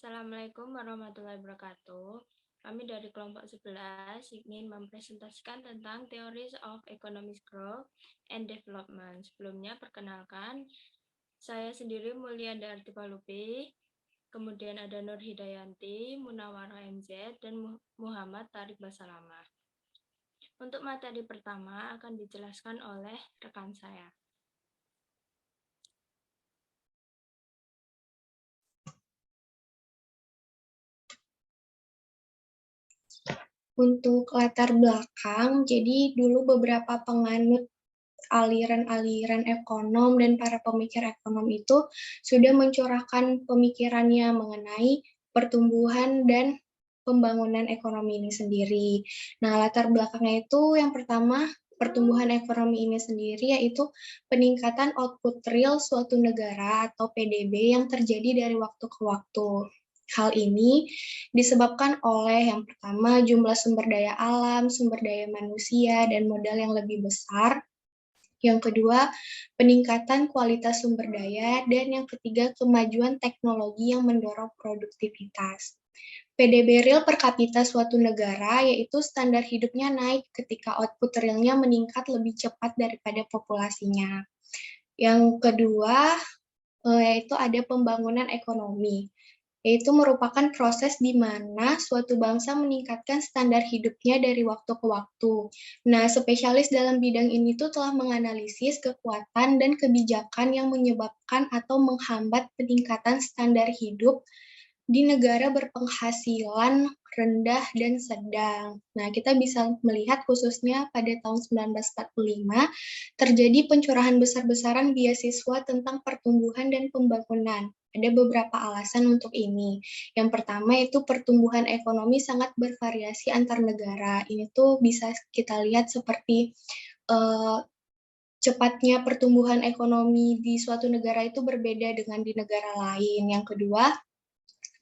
Assalamualaikum warahmatullahi wabarakatuh. Kami dari kelompok 11 ingin mempresentasikan tentang Theories of Economic Growth and Development. Sebelumnya, perkenalkan, saya sendiri Mulyanda Artipalupi, kemudian ada Nur Hidayanti, Munawwarah MZ, dan Muhammad Tarik Basalamah. Untuk materi pertama akan dijelaskan oleh rekan saya. Untuk latar belakang, jadi dulu beberapa penganut aliran-aliran ekonom dan para pemikir ekonom itu sudah mencurahkan pemikirannya mengenai pertumbuhan dan pembangunan ekonomi ini sendiri. Nah, latar belakangnya itu yang pertama, pertumbuhan ekonomi ini sendiri yaitu peningkatan output real suatu negara atau PDB yang terjadi dari waktu ke waktu. Hal ini disebabkan oleh yang pertama jumlah sumber daya alam, sumber daya manusia, dan modal yang lebih besar. Yang kedua, peningkatan kualitas sumber daya. Dan yang ketiga, kemajuan teknologi yang mendorong produktivitas. PDB real per kapita suatu negara, yaitu standar hidupnya naik ketika output realnya meningkat lebih cepat daripada populasinya. Yang kedua, yaitu ada pembangunan ekonomi, yaitu merupakan proses di mana suatu bangsa meningkatkan standar hidupnya dari waktu ke waktu. Nah, spesialis dalam bidang ini tuh telah menganalisis kekuatan dan kebijakan yang menyebabkan atau menghambat peningkatan standar hidup di negara berpenghasilan rendah dan sedang. Nah, kita bisa melihat khususnya pada tahun 1945 terjadi pencurahan besar-besaran beasiswa tentang pertumbuhan dan pembangunan. Ada beberapa alasan untuk ini. Yang pertama itu pertumbuhan ekonomi sangat bervariasi antar negara. Ini tuh bisa kita lihat seperti cepatnya pertumbuhan ekonomi di suatu negara itu berbeda dengan di negara lain. Yang kedua,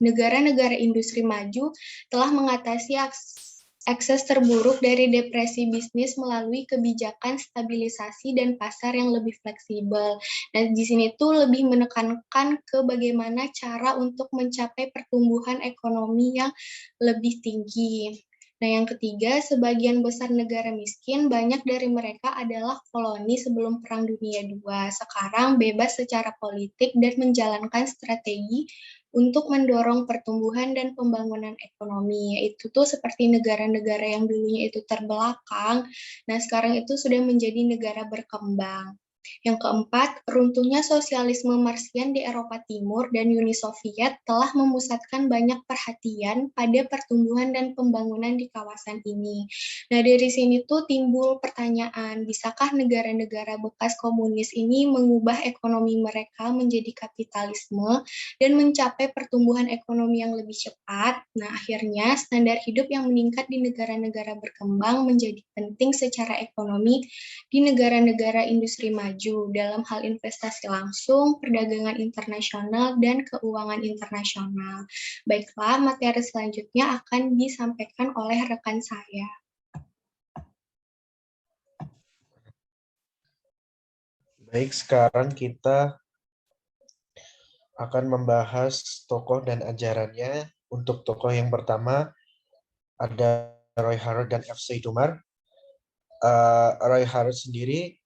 negara-negara industri maju telah mengatasi akses terburuk dari depresi bisnis melalui kebijakan stabilisasi dan pasar yang lebih fleksibel. Dan di sini tuh lebih menekankan ke bagaimana cara untuk mencapai pertumbuhan ekonomi yang lebih tinggi. Nah, yang ketiga, sebagian besar negara miskin, banyak dari mereka adalah koloni sebelum Perang Dunia II. Sekarang bebas secara politik dan menjalankan strategi untuk mendorong pertumbuhan dan pembangunan ekonomi, yaitu tuh seperti negara-negara yang dulunya itu terbelakang, nah sekarang itu sudah menjadi negara berkembang. Yang keempat, runtuhnya sosialisme Marxian di Eropa Timur dan Uni Soviet telah memusatkan banyak perhatian pada pertumbuhan dan pembangunan di kawasan ini. Nah, dari sini tuh timbul pertanyaan, bisakah negara-negara bekas komunis ini mengubah ekonomi mereka menjadi kapitalisme dan mencapai pertumbuhan ekonomi yang lebih cepat? Nah, akhirnya standar hidup yang meningkat di negara-negara berkembang menjadi penting secara ekonomi di negara-negara industri maju dalam hal investasi langsung, perdagangan internasional, dan keuangan internasional. Baiklah, materi selanjutnya akan disampaikan oleh rekan saya. Baik, sekarang kita akan membahas tokoh dan ajarannya. Untuk tokoh yang pertama ada Roy Harrod dan F.C. Dumar. Roy Harrod sendiri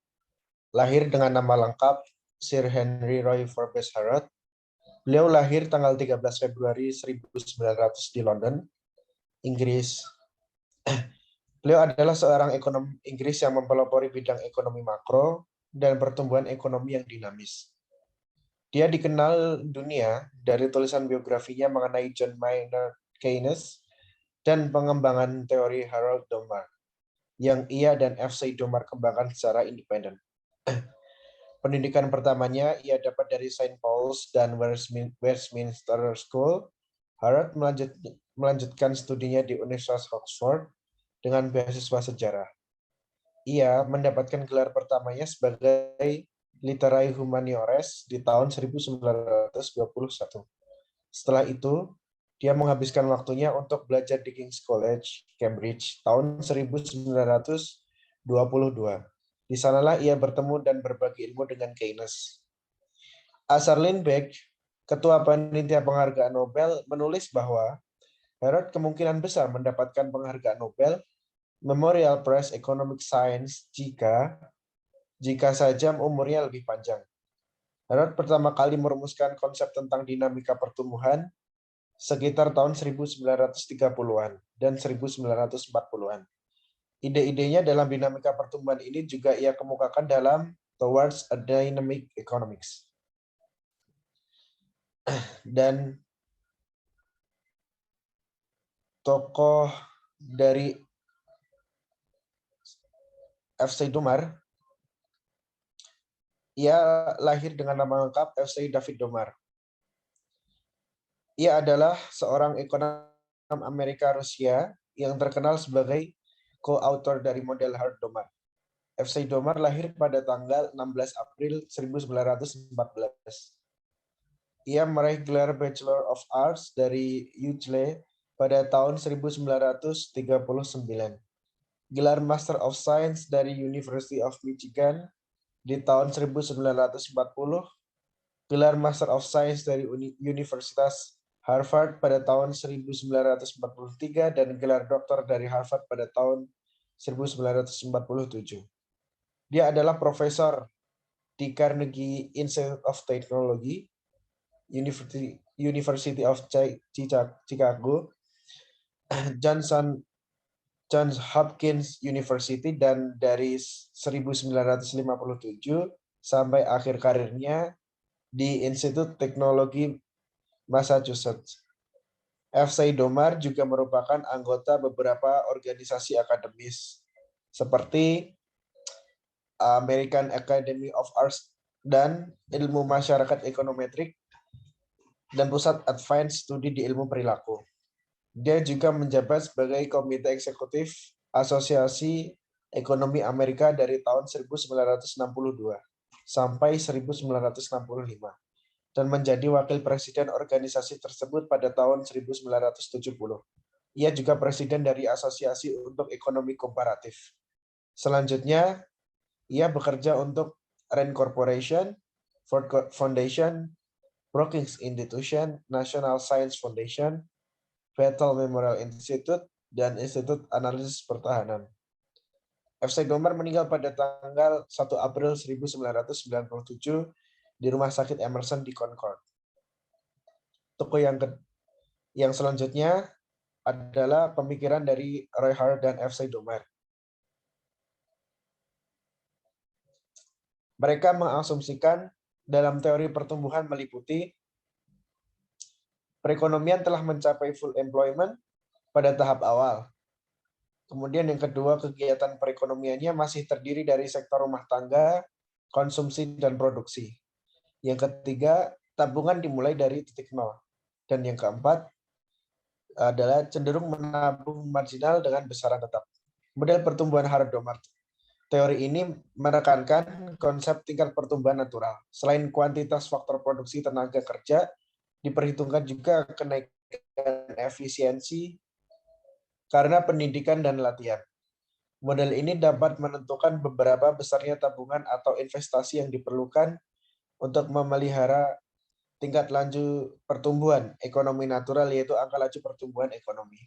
lahir dengan nama lengkap Sir Henry Roy Forbes Harrod. Beliau lahir tanggal 13 Februari 1900 di London, Inggris. Beliau adalah seorang ekonom Inggris yang mempelopori bidang ekonomi makro dan pertumbuhan ekonomi yang dinamis. Dia dikenal dunia dari tulisan biografinya mengenai John Maynard Keynes dan pengembangan teori Harold Domar yang ia dan F.C. Domar kembangkan secara independen. Pendidikan pertamanya ia dapat dari St. Paul's dan Westminster School. Harold melanjutkan studinya di Universitas Oxford dengan beasiswa sejarah. Ia mendapatkan gelar pertamanya sebagai Literae Humaniores di tahun 1921. Setelah itu, dia menghabiskan waktunya untuk belajar di King's College, Cambridge, tahun 1922. Di sanalah ia bertemu dan berbagi ilmu dengan Keynes. Assar Lindbeck Ketua Panitia Penghargaan Nobel menulis bahwa Harrod kemungkinan besar mendapatkan penghargaan Nobel Memorial Prize Economic Science jika saja umurnya lebih panjang. Harrod pertama kali merumuskan konsep tentang dinamika pertumbuhan sekitar tahun 1930-an dan 1940-an. Ide-idenya dalam dinamika pertumbuhan ini juga ia kemukakan dalam Towards a Dynamic Economics. Dan tokoh dari F.C. Domar, ia lahir dengan nama lengkap F.C. David Domar. Ia adalah seorang ekonom Amerika Rusia yang terkenal sebagai co-author dari model Harrod-Domar. F.C. Domar lahir pada tanggal 16 April 1914. Ia meraih gelar Bachelor of Arts dari UCLA pada tahun 1939. Gelar Master of Science dari University of Michigan di tahun 1940. Gelar Master of Science dari Universitas Harvard pada tahun 1943 dan gelar doktor dari Harvard pada tahun 1947. Dia adalah profesor di Carnegie Institute of Technology, University of Chicago, Johns Hopkins University, dan dari 1957 sampai akhir karirnya di Institut Teknologi Massachusetts. F.C. Domar juga merupakan anggota beberapa organisasi akademis seperti American Academy of Arts dan Ilmu Masyarakat Ekonometrik dan Pusat Advanced Studi di Ilmu Perilaku. Dia juga menjabat sebagai Komite Eksekutif Asosiasi Ekonomi Amerika dari tahun 1962 sampai 1965 dan menjadi Wakil Presiden organisasi tersebut pada tahun 1970. Ia juga Presiden dari Asosiasi untuk Ekonomi Komparatif. Selanjutnya, ia bekerja untuk Rand Corporation, Ford Foundation, Brookings Institution, National Science Foundation, Bethel Memorial Institute, dan Institut Analisis Pertahanan. F.C. Domar meninggal pada tanggal 1 April 1997 di Rumah Sakit Emerson di Concord. Tokoh yang selanjutnya adalah pemikiran dari Roy Harrod dan F.C. Domar. Mereka mengasumsikan dalam teori pertumbuhan meliputi perekonomian telah mencapai full employment pada tahap awal. Kemudian yang kedua, kegiatan perekonomiannya masih terdiri dari sektor rumah tangga, konsumsi, dan produksi. Yang ketiga, tabungan dimulai dari titik nol. Dan yang keempat adalah cenderung menabung marginal dengan besaran tetap. Model pertumbuhan Harrod-Domar. Teori ini menekankan konsep tingkat pertumbuhan natural. Selain kuantitas faktor produksi tenaga kerja, diperhitungkan juga kenaikan efisiensi karena pendidikan dan latihan. Model ini dapat menentukan beberapa besarnya tabungan atau investasi yang diperlukan untuk memelihara tingkat laju pertumbuhan ekonomi natural, yaitu angka laju pertumbuhan ekonomi.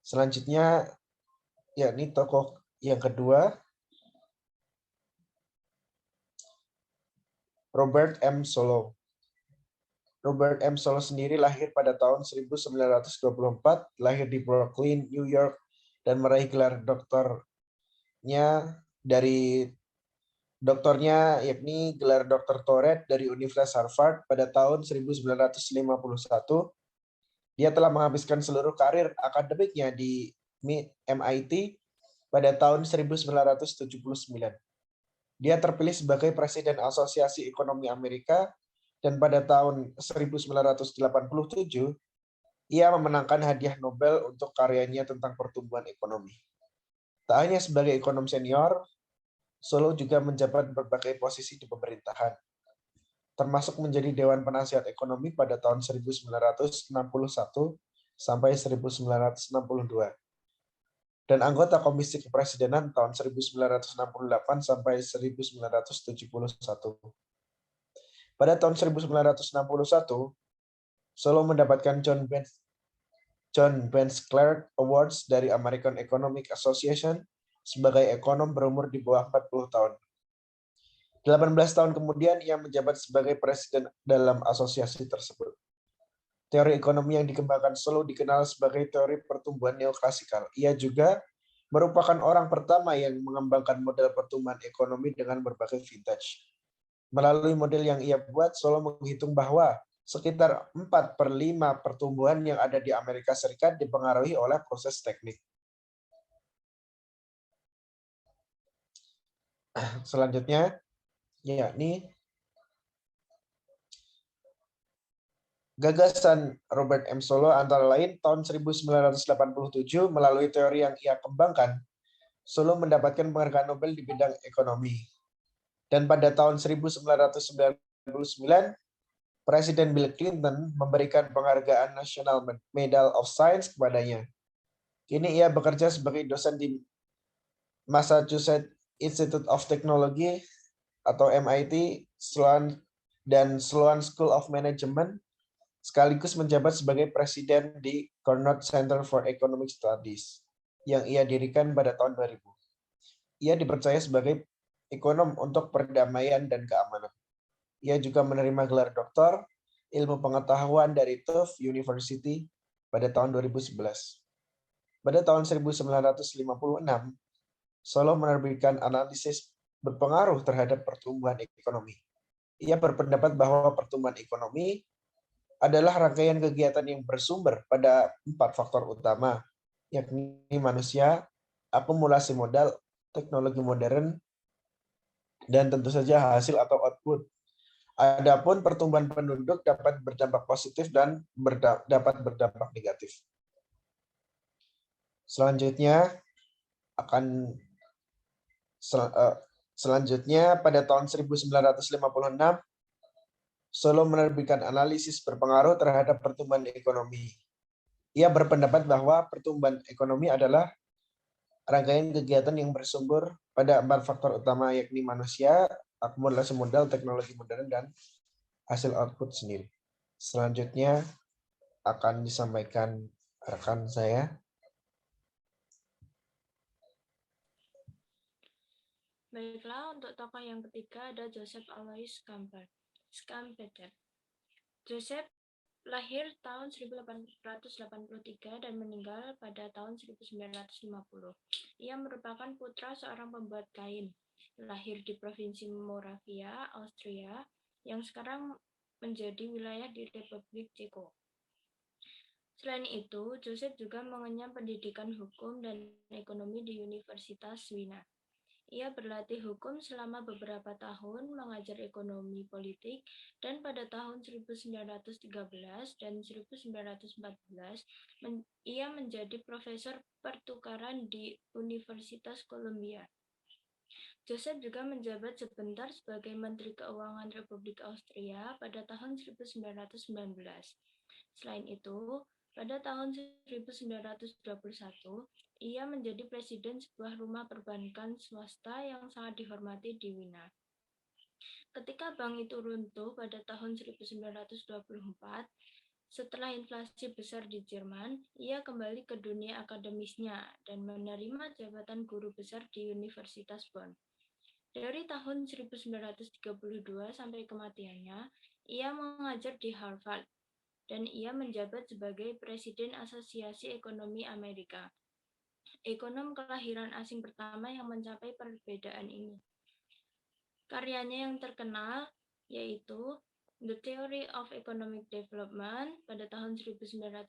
Selanjutnya, yakni tokoh yang kedua, Robert M. Solow. Robert M. Solow sendiri lahir pada tahun 1924, lahir di Brooklyn, New York, dan meraih gelar doktornya yakni gelar Dr. Toret dari Universitas Harvard pada tahun 1951. Dia telah menghabiskan seluruh karir akademiknya di MIT pada tahun 1979. Dia terpilih sebagai Presiden Asosiasi Ekonomi Amerika dan pada tahun 1987 ia memenangkan hadiah Nobel untuk karyanya tentang pertumbuhan ekonomi. Tak hanya sebagai ekonom senior, Solow juga menjabat berbagai posisi di pemerintahan, termasuk menjadi Dewan Penasihat Ekonomi pada tahun 1961 sampai 1962, dan anggota Komisi Kepresidenan tahun 1968 sampai 1971. Pada tahun 1961, Solow mendapatkan John Bench Clark Awards dari American Economic Association sebagai ekonom berumur di bawah 40 tahun. 18 tahun kemudian ia menjabat sebagai presiden dalam asosiasi tersebut. Teori ekonomi yang dikembangkan Solow dikenal sebagai teori pertumbuhan neoklasikal. Ia juga merupakan orang pertama yang mengembangkan model pertumbuhan ekonomi dengan berbagai vintage. Melalui model yang ia buat, Solow menghitung bahwa sekitar 4/5 pertumbuhan yang ada di Amerika Serikat dipengaruhi oleh proses teknik. Selanjutnya, yakni gagasan Robert M. Solow antara lain tahun 1987 melalui teori yang ia kembangkan, Solow mendapatkan penghargaan Nobel di bidang ekonomi. Dan pada tahun 1999, Presiden Bill Clinton memberikan penghargaan National Medal of Science kepadanya. Kini ia bekerja sebagai dosen di Massachusetts Institute of Technology atau MIT dan Sloan School of Management, sekaligus menjabat sebagai presiden di Carnot Center for Economic Studies yang ia dirikan pada tahun 2000. Ia dipercaya sebagai ekonom untuk perdamaian dan keamanan. Ia juga menerima gelar doktor ilmu pengetahuan dari Tufts University pada tahun 2011. Pada tahun 1956, Solow menerbitkan analisis berpengaruh terhadap pertumbuhan ekonomi. Ia berpendapat bahwa pertumbuhan ekonomi adalah rangkaian kegiatan yang bersumber pada 4 faktor utama, yakni manusia, akumulasi modal, teknologi modern, dan tentu saja hasil atau output. Adapun pertumbuhan penduduk dapat berdampak positif dan dapat berdampak negatif. Selanjutnya pada tahun 1956, Solow menerbitkan analisis berpengaruh terhadap pertumbuhan ekonomi. Ia berpendapat bahwa pertumbuhan ekonomi adalah rangkaian kegiatan yang bersumber pada 4 faktor utama, yakni manusia, akumulasi modal, teknologi modern, dan hasil output sendiri. Selanjutnya akan disampaikan rekan saya. Baiklah, untuk tokoh yang ketiga ada Joseph Alois Schumpeter. Joseph lahir tahun 1883 dan meninggal pada tahun 1950. Ia merupakan putra seorang pembuat kain, lahir di Provinsi Moravia, Austria, yang sekarang menjadi wilayah di Republik Ceko. Selain itu, Joseph juga mengenyam pendidikan hukum dan ekonomi di Universitas Wina. Ia berlatih hukum selama beberapa tahun, mengajar ekonomi politik, dan pada tahun 1913 dan 1914 ia menjadi profesor pertukaran di Universitas Columbia. Joseph juga menjabat sebentar sebagai Menteri Keuangan Republik Austria pada tahun 1919. Selain itu, pada tahun 1921, ia menjadi presiden sebuah rumah perbankan swasta yang sangat dihormati di Wina. Ketika bank itu runtuh pada tahun 1924, setelah inflasi besar di Jerman, ia kembali ke dunia akademisnya dan menerima jabatan guru besar di Universitas Bonn. Dari tahun 1932 sampai kematiannya, ia mengajar di Harvard, dan ia menjabat sebagai Presiden Asosiasi Ekonomi Amerika, ekonom kelahiran asing pertama yang mencapai perbedaan ini. Karyanya yang terkenal yaitu The Theory of Economic Development pada tahun 1911,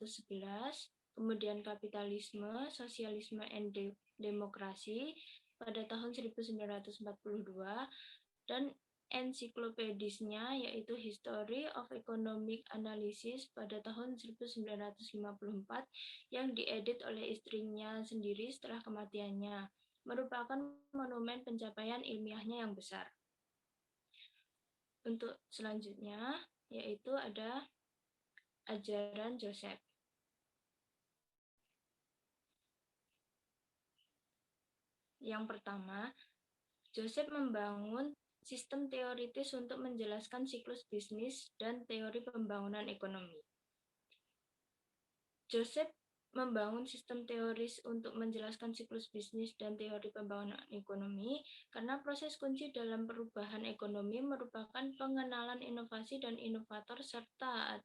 kemudian Kapitalisme, Sosialisme, and Demokrasi pada tahun 1942, dan ensiklopedisnya yaitu History of Economic Analysis pada tahun 1954 yang diedit oleh istrinya sendiri setelah kematiannya, merupakan monumen pencapaian ilmiahnya yang besar. Untuk selanjutnya yaitu ada ajaran Joseph. Yang pertama, Joseph membangun sistem teoritis untuk menjelaskan siklus bisnis dan teori pembangunan ekonomi. Joseph membangun sistem teoris untuk menjelaskan siklus bisnis dan teori pembangunan ekonomi karena proses kunci dalam perubahan ekonomi merupakan pengenalan inovasi dan inovator serta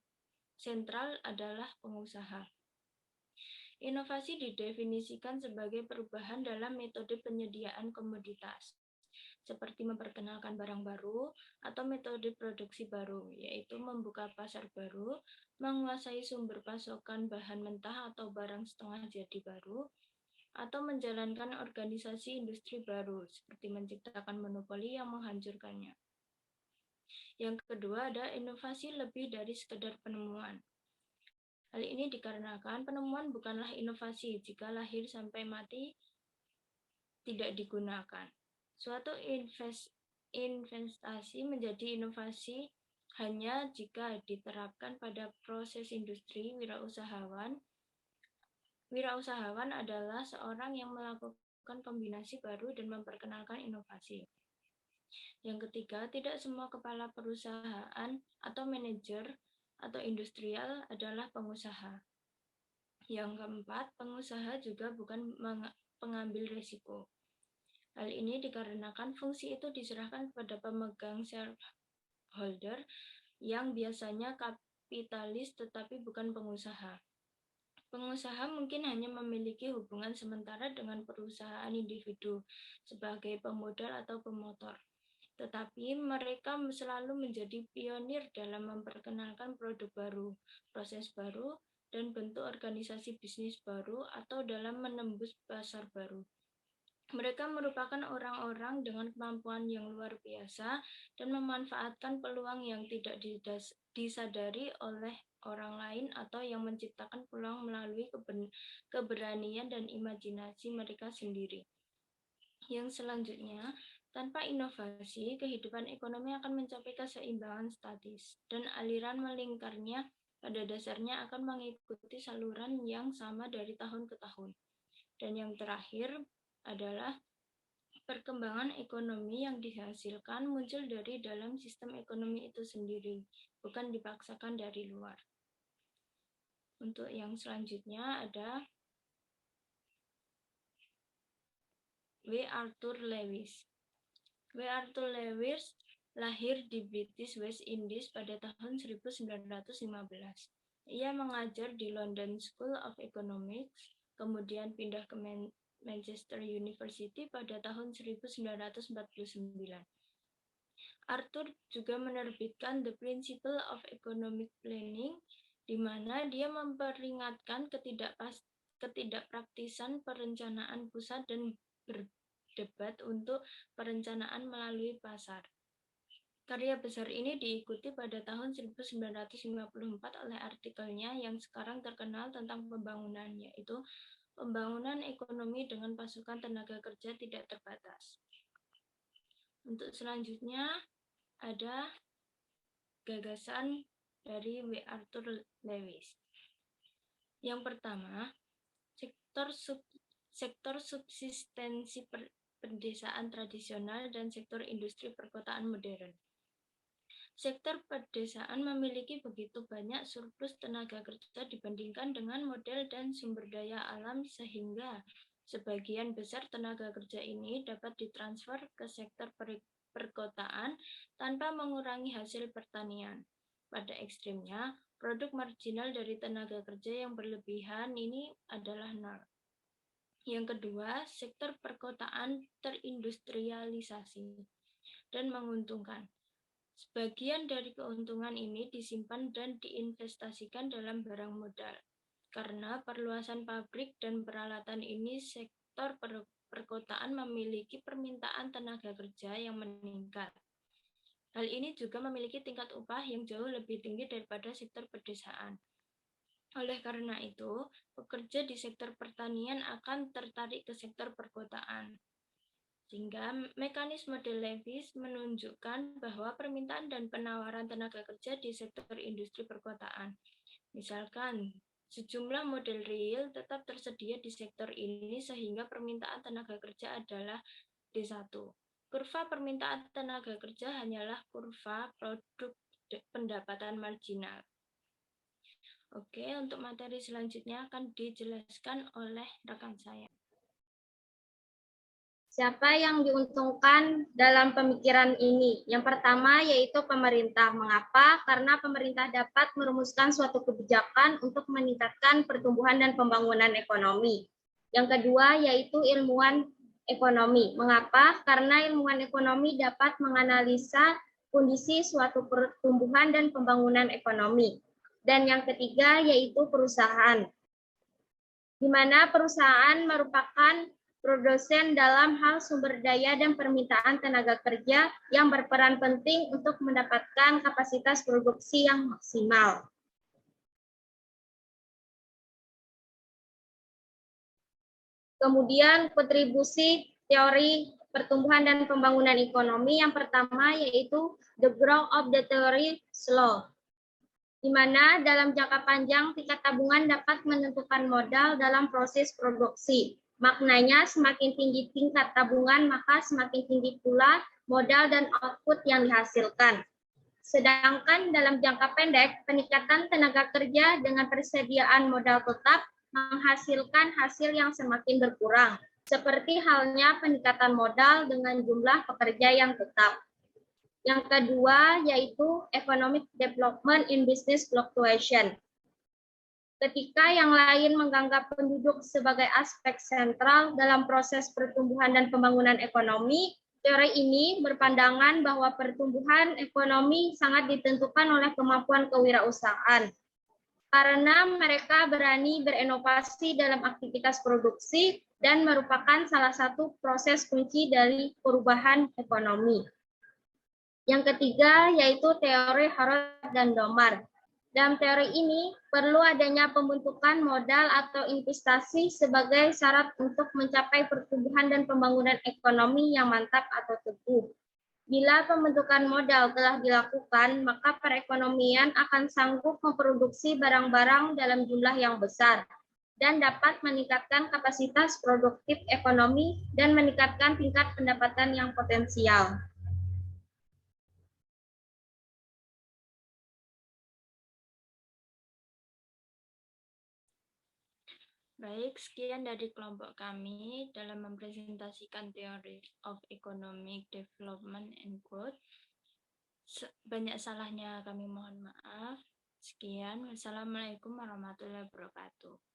sentral adalah pengusaha. Inovasi didefinisikan sebagai perubahan dalam metode penyediaan komoditas, seperti memperkenalkan barang baru atau metode produksi baru, yaitu membuka pasar baru, menguasai sumber pasokan bahan mentah atau barang setengah jadi baru, atau menjalankan organisasi industri baru, seperti menciptakan monopoli yang menghancurkannya. Yang kedua ada inovasi lebih dari sekedar penemuan. Hal ini dikarenakan penemuan bukanlah inovasi jika lahir sampai mati tidak digunakan. Suatu investasi menjadi inovasi hanya jika diterapkan pada proses industri. Wirausahawan adalah seorang yang melakukan kombinasi baru dan memperkenalkan inovasi. Yang ketiga, tidak semua kepala perusahaan atau manajer atau industrial adalah pengusaha. Yang keempat, pengusaha juga bukan pengambil risiko. Hal ini dikarenakan fungsi itu diserahkan kepada pemegang shareholder yang biasanya kapitalis tetapi bukan pengusaha. Pengusaha mungkin hanya memiliki hubungan sementara dengan perusahaan individu sebagai pemodal atau pemotor. Tetapi mereka selalu menjadi pionir dalam memperkenalkan produk baru, proses baru, dan bentuk organisasi bisnis baru atau dalam menembus pasar baru. Mereka merupakan orang-orang dengan kemampuan yang luar biasa dan memanfaatkan peluang yang tidak disadari oleh orang lain atau yang menciptakan peluang melalui keberanian dan imajinasi mereka sendiri. Yang selanjutnya, tanpa inovasi, kehidupan ekonomi akan mencapai keseimbangan statis dan aliran melingkarnya pada dasarnya akan mengikuti saluran yang sama dari tahun ke tahun. Dan yang terakhir adalah perkembangan ekonomi yang dihasilkan muncul dari dalam sistem ekonomi itu sendiri, bukan dipaksakan dari luar. Untuk yang selanjutnya ada W. Arthur Lewis. W. Arthur Lewis lahir di British West Indies pada tahun 1915. Ia mengajar di London School of Economics, kemudian pindah ke Manchester University pada tahun 1949. Arthur juga menerbitkan The Principle of Economic Planning, di mana dia memperingatkan ketidakpraktisan perencanaan pusat dan berdebat untuk perencanaan melalui pasar. Karya besar ini diikuti pada tahun 1954 oleh artikelnya yang sekarang terkenal tentang pembangunan, yaitu Pembangunan Ekonomi dengan Pasukan Tenaga Kerja Tidak Terbatas. Untuk selanjutnya ada gagasan dari W. Arthur Lewis. Yang pertama, sektor subsistensi pedesaan tradisional dan sektor industri perkotaan modern. Sektor pedesaan memiliki begitu banyak surplus tenaga kerja dibandingkan dengan modal dan sumber daya alam sehingga sebagian besar tenaga kerja ini dapat ditransfer ke sektor perkotaan tanpa mengurangi hasil pertanian. Pada ekstrimnya, produk marginal dari tenaga kerja yang berlebihan ini adalah nol. Yang kedua, sektor perkotaan terindustrialisasi dan menguntungkan. Sebagian dari keuntungan ini disimpan dan diinvestasikan dalam barang modal. Karena perluasan pabrik dan peralatan ini, sektor perkotaan memiliki permintaan tenaga kerja yang meningkat. Hal ini juga memiliki tingkat upah yang jauh lebih tinggi daripada sektor pedesaan. Oleh karena itu, pekerja di sektor pertanian akan tertarik ke sektor perkotaan. Sehingga mekanisme de Lewis menunjukkan bahwa permintaan dan penawaran tenaga kerja di sektor industri perkotaan. Misalkan, sejumlah model real tetap tersedia di sektor ini sehingga permintaan tenaga kerja adalah D1. Kurva permintaan tenaga kerja hanyalah kurva produk pendapatan marginal. Oke, untuk materi selanjutnya akan dijelaskan oleh rekan saya. Siapa yang diuntungkan dalam pemikiran ini? Yang pertama yaitu pemerintah. Mengapa? Karena pemerintah dapat merumuskan suatu kebijakan untuk meningkatkan pertumbuhan dan pembangunan ekonomi. Yang kedua yaitu ilmuwan ekonomi. Mengapa? Karena ilmuwan ekonomi dapat menganalisa kondisi suatu pertumbuhan dan pembangunan ekonomi. Dan yang ketiga yaitu perusahaan, di mana perusahaan merupakan produsen dalam hal sumber daya dan permintaan tenaga kerja yang berperan penting untuk mendapatkan kapasitas produksi yang maksimal. Kemudian kontribusi teori pertumbuhan dan pembangunan ekonomi yang pertama yaitu the growth of the theory slow, di mana dalam jangka panjang tingkat tabungan dapat menentukan modal dalam proses produksi. Maknanya semakin tinggi tingkat tabungan, maka semakin tinggi pula modal dan output yang dihasilkan. Sedangkan dalam jangka pendek, peningkatan tenaga kerja dengan persediaan modal tetap menghasilkan hasil yang semakin berkurang, seperti halnya peningkatan modal dengan jumlah pekerja yang tetap. Yang kedua yaitu economic development in business fluctuation. Ketika yang lain menganggap penduduk sebagai aspek sentral dalam proses pertumbuhan dan pembangunan ekonomi, teori ini berpandangan bahwa pertumbuhan ekonomi sangat ditentukan oleh kemampuan kewirausahaan. Karena mereka berani berinovasi dalam aktivitas produksi dan merupakan salah satu proses kunci dari perubahan ekonomi. Yang ketiga yaitu teori Harrod dan Domar. Dalam teori ini perlu adanya pembentukan modal atau investasi sebagai syarat untuk mencapai pertumbuhan dan pembangunan ekonomi yang mantap atau teguh. Bila pembentukan modal telah dilakukan, maka perekonomian akan sanggup memproduksi barang-barang dalam jumlah yang besar dan dapat meningkatkan kapasitas produktif ekonomi dan meningkatkan tingkat pendapatan yang potensial. Baik, sekian dari kelompok kami dalam mempresentasikan Theory of Economic Development and Growth. Banyak salahnya kami mohon maaf. Sekian, wassalamualaikum warahmatullahi wabarakatuh.